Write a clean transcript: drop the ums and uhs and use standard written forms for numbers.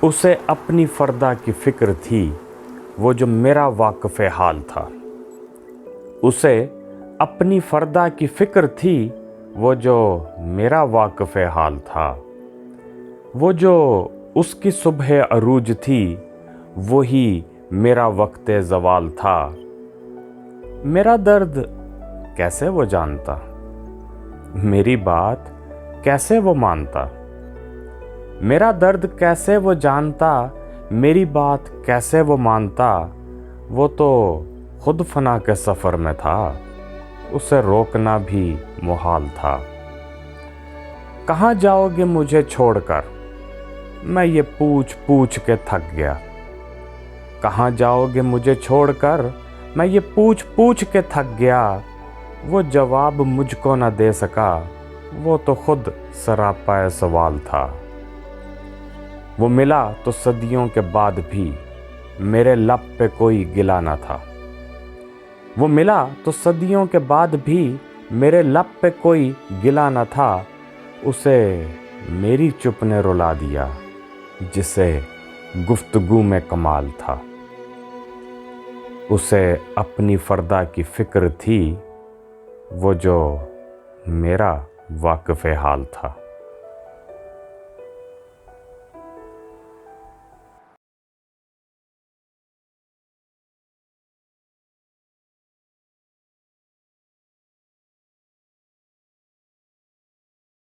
उसे अपनी फ़र्दा की फ़िक्र थी, वो जो मेरा वाक़िफ़ हाल था। उसे अपनी फ़र्दा की फ़िक्र थी, वो जो मेरा वाक़िफ़ हाल था। वो जो उसकी सुबह अरूज थी, वही मेरा वक़्त ज़वाल था। मेरा दर्द कैसे वो जानता, मेरी बात कैसे वो मानता। मेरा दर्द कैसे वो जानता, मेरी बात कैसे वो मानता। वो तो खुद फना के सफ़र में था, उसे रोकना भी मुहाल था। कहाँ जाओगे मुझे छोड़कर, मैं ये पूछ पूछ के थक गया। कहाँ जाओगे मुझे छोड़कर, मैं ये पूछ पूछ के थक गया। वो जवाब मुझको न दे सका, वो तो खुद सरापाए सवाल था। वो मिला तो सदियों के बाद भी मेरे लब पे कोई गिला न था। वो मिला तो सदियों के बाद भी मेरे लब पे कोई गिला न था। उसे मेरी चुप ने रुला दिया, जिसे गुफ्तगू में कमाल था। उसे अपनी फ़र्दा की फ़िक्र थी, वो जो मेरा वाक़िफ़ हाल था।